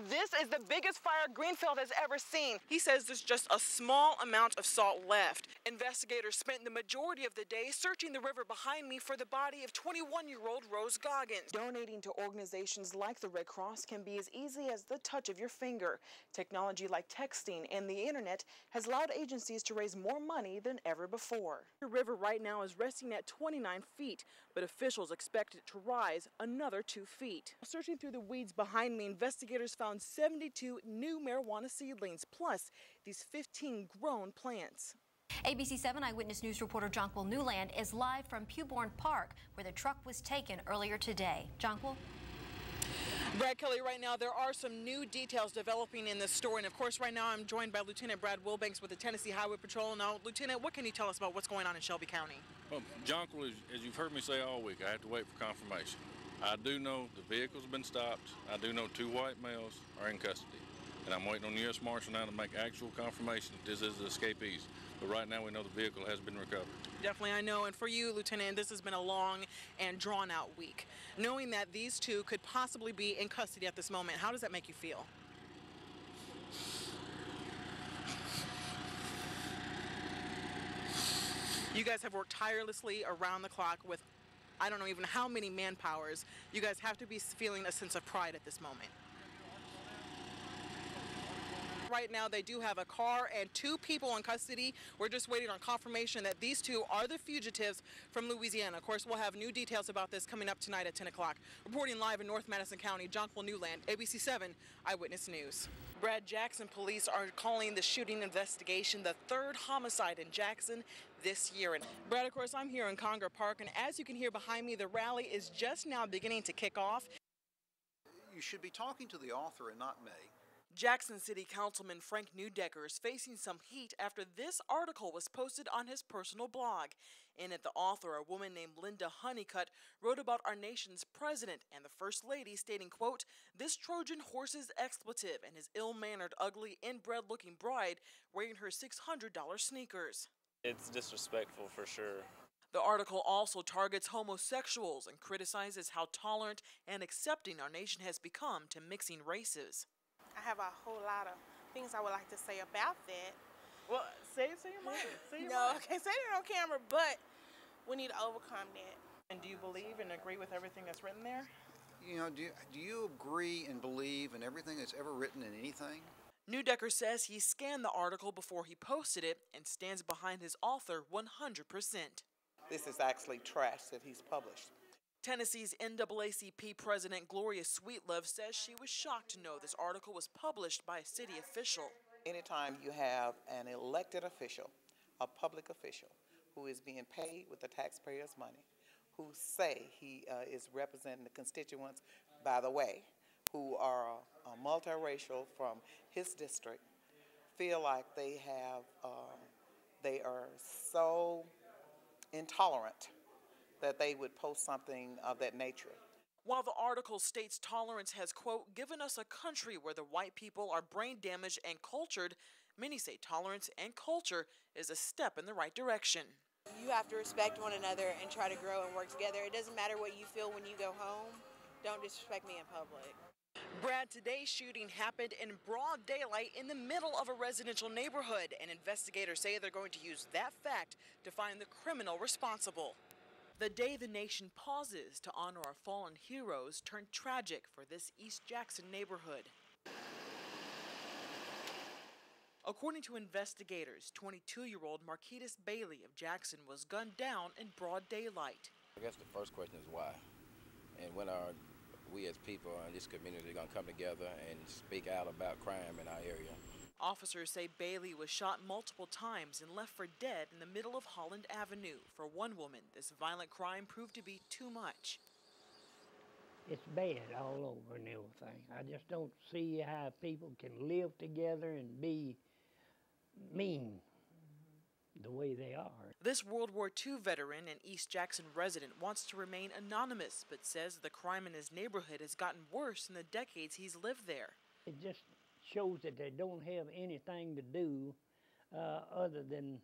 This is the biggest fire Greenfield has ever seen. He says there's just a small amount of salt left. Investigators spent the majority of the day searching the river behind me for the body of 21-year-old Rose Goggins. Donating to organizations like the Red Cross can be as easy as the touch of your finger. Technology like texting and the internet has allowed agencies to raise more money than ever before. The river right now is resting at 29 feet, but officials expect it to rise another 2 feet. Searching through the weeds behind me, investigators found 72 new marijuana seedlings, plus these 15 grown plants. ABC 7 Eyewitness News reporter Jonquil Newland is live from Pewborn Park, where the truck was taken earlier today. Jonquil? Brad Kelly, right now there are some new details developing in this story, and of course right now I'm joined by Lieutenant Brad Wilbanks with the Tennessee Highway Patrol. Now, Lieutenant, what can you tell us about what's going on in Shelby County? Well, Jonquil, as you've heard me say all week, I have to wait for confirmation. I do know the vehicle's been stopped. I do know 2 white males are in custody. And I'm waiting on the U.S. Marshal now to make actual confirmation that this is the escapees. But right now we know the vehicle has been recovered. Definitely, I know. And for you, Lieutenant, this has been a long and drawn-out week. Knowing that these 2 could possibly be in custody at this moment, how does that make you feel? You guys have worked tirelessly around the clock with I don't know even how many manpowers. You guys have to be feeling a sense of pride at this moment. Right now they do have a car and 2 people in custody. We're just waiting on confirmation that these 2 are the fugitives from Louisiana. Of course, we'll have new details about this coming up tonight at 10 o'clock. Reporting live in North Madison County, Jonquil Newland, ABC 7 Eyewitness News. Brad, Jackson police are calling the shooting investigation the 3rd homicide in Jackson this year. And Brad, of course, I'm here in Conger Park, and as you can hear behind me, the rally is just now beginning to kick off. You should be talking to the author and not me. Jackson City Councilman Frank Newdecker is facing some heat after this article was posted on his personal blog. In it, the author, a woman named Linda Honeycutt, wrote about our nation's president and the First Lady, stating, quote, "This Trojan horse's expletive and his ill-mannered, ugly, inbred-looking bride wearing her $600 sneakers." It's disrespectful for sure. The article also targets homosexuals and criticizes how tolerant and accepting our nation has become to mixing races. I have a whole lot of things I would like to say about that. Well, say your mind. Say your No, mind. I can't say it on camera, but we need to overcome that. And do you believe and agree with everything that's written there? You know, do you agree and believe in everything that's ever written in anything? Newdecker says he scanned the article before he posted it and stands behind his author 100%. This is actually trash that he's published. Tennessee's NAACP President Gloria Sweetlove says she was shocked to know this article was published by a city official. Anytime you have an elected official, a public official, who is being paid with the taxpayers' money, who say he is representing the constituents, by the way, who are multiracial from his district, feel like they are so intolerant that they would post something of that nature. While the article states tolerance has, quote, given us a country where the white people are brain damaged and cultured, many say tolerance and culture is a step in the right direction. You have to respect one another and try to grow and work together. It doesn't matter what you feel when you go home. Don't disrespect me in public. Brad, today's shooting happened in broad daylight in the middle of a residential neighborhood, and investigators say they're going to use that fact to find the criminal responsible. The day the nation pauses to honor our fallen heroes turned tragic for this East Jackson neighborhood. According to investigators, 22-year-old Marquitas Bailey of Jackson was gunned down in broad daylight. I guess the first question is why, and when are we as people in this community going to come together and speak out about crime in our area? Officers say Bailey was shot multiple times and left for dead in the middle of Holland Avenue. For one woman, this violent crime proved to be too much. It's bad all over and everything. I just don't see how people can live together and be mean the way they are. This World War II veteran and East Jackson resident wants to remain anonymous, but says the crime in his neighborhood has gotten worse in the decades he's lived there. It just shows that they don't have anything to do other than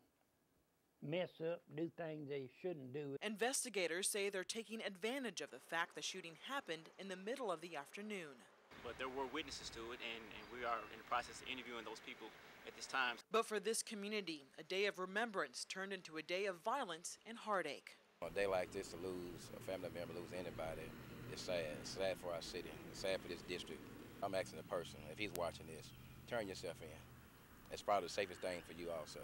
mess up, do things they shouldn't do. Investigators say they're taking advantage of the fact the shooting happened in the middle of the afternoon. but there were witnesses to it, and we are in the process of interviewing those people at this time. But for this community, a day of remembrance turned into a day of violence and heartache. On a day like this, to lose a family member, lose anybody, it's sad. It's sad for our city. It's sad for this district. I'm asking the person, if he's watching this, turn yourself in. It's probably the safest thing for you also.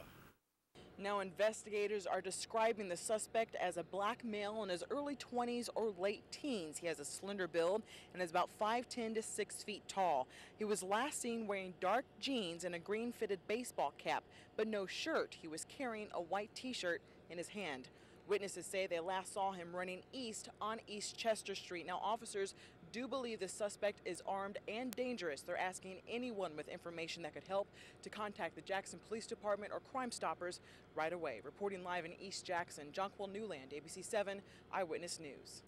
Now investigators are describing the suspect as a black male in his early 20s or late teens. He has a slender build and is about 5'10" to 6 feet tall. He was last seen wearing dark jeans and a green fitted baseball cap, but no shirt. He was carrying a white t-shirt in his hand. Witnesses say they last saw him running east on East Chester Street. Now officers do believe the suspect is armed and dangerous. They're asking anyone with information that could help to contact the Jackson Police Department or Crime Stoppers right away. Reporting live in East Jackson, Jonquil Newland, ABC 7 Eyewitness News.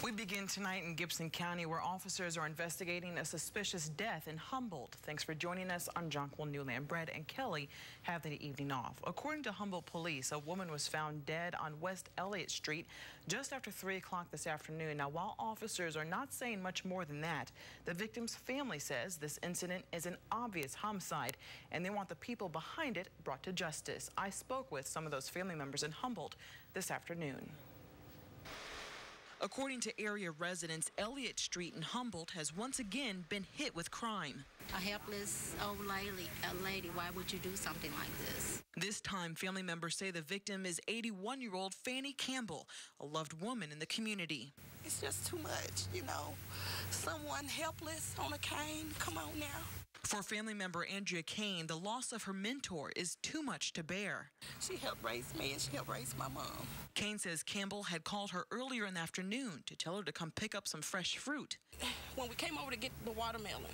We begin tonight in Gibson County, where officers are investigating a suspicious death in Humboldt. Thanks for joining us on Jonquil Newland. Brett and Kelly have the evening off. According to Humboldt police, a woman was found dead on West Elliott Street just after 3 o'clock this afternoon. Now, while officers are not saying much more than that, the victim's family says this incident is an obvious homicide, and they want the people behind it brought to justice. I spoke with some of those family members in Humboldt this afternoon. According to area residents, Elliott Street in Humboldt has once again been hit with crime. A helpless old lady, why would you do something like this? This time, family members say the victim is 81-year-old Fanny Campbell, a loved woman in the community. It's just too much, you know. Someone helpless on a cane, come on now. For family member Andrea Kane, the loss of her mentor is too much to bear. She helped raise me and she helped raise my mom. Kane says Campbell had called her earlier in the afternoon to tell her to come pick up some fresh fruit. When we came over to get the watermelon,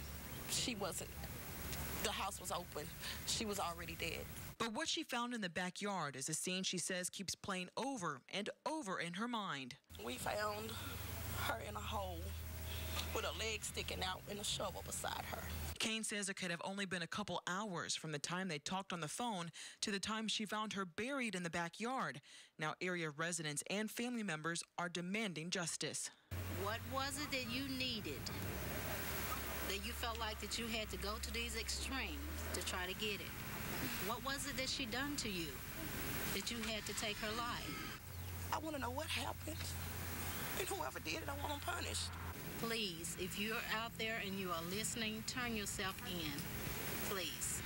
she wasn't. The house was open. She was already dead. But what she found in the backyard is a scene she says keeps playing over and over in her mind. We found her in a hole with a leg sticking out and a shovel beside her. Kane says it could have only been a couple hours from the time they talked on the phone to the time she found her buried in the backyard. Now area residents and family members are demanding justice. What was it that you needed, that you felt like that you had to go to these extremes to try to get it? What was it that she done to you that you had to take her life? I want to know what happened, and whoever did it, I want them punished. Please, if you're out there and you are listening, turn yourself in, please.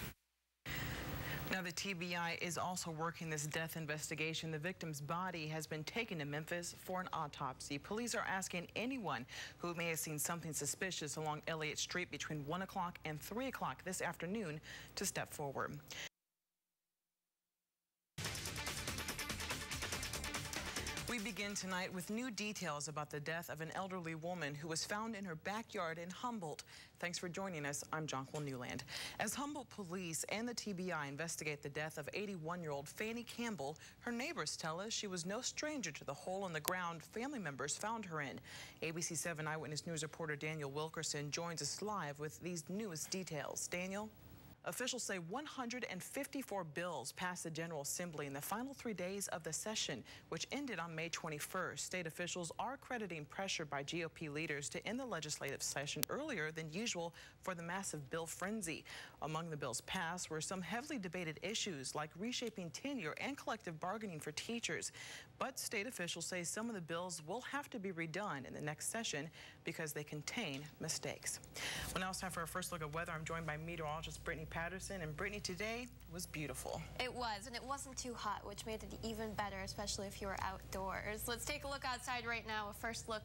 Now, the TBI is also working this death investigation. The victim's body has been taken to Memphis for an autopsy. Police are asking anyone who may have seen something suspicious along Elliott Street between 1 o'clock and 3 o'clock this afternoon to step forward. We begin tonight with new details about the death of an elderly woman who was found in her backyard in Humboldt. Thanks for joining us. I'm Jonquil Newland. As Humboldt police and the TBI investigate the death of 81-year-old Fanny Campbell, her neighbors tell us she was no stranger to the hole in the ground family members found her in. ABC 7 Eyewitness News reporter Daniel Wilkerson joins us live with these newest details. Daniel? Officials say 154 bills passed the General Assembly in the final 3 days of the session, which ended on May 21st. State officials are crediting pressure by GOP leaders to end the legislative session earlier than usual for the massive bill frenzy. Among the bills passed were some heavily debated issues like reshaping tenure and collective bargaining for teachers. But state officials say some of the bills will have to be redone in the next session because they contain mistakes. Well, now it's time for our first look at weather. I'm joined by meteorologist Brittany Patterson. And Brittany, today was beautiful. It was, and it wasn't too hot, which made it even better, especially if you were outdoors. Let's take a look outside right now. A first look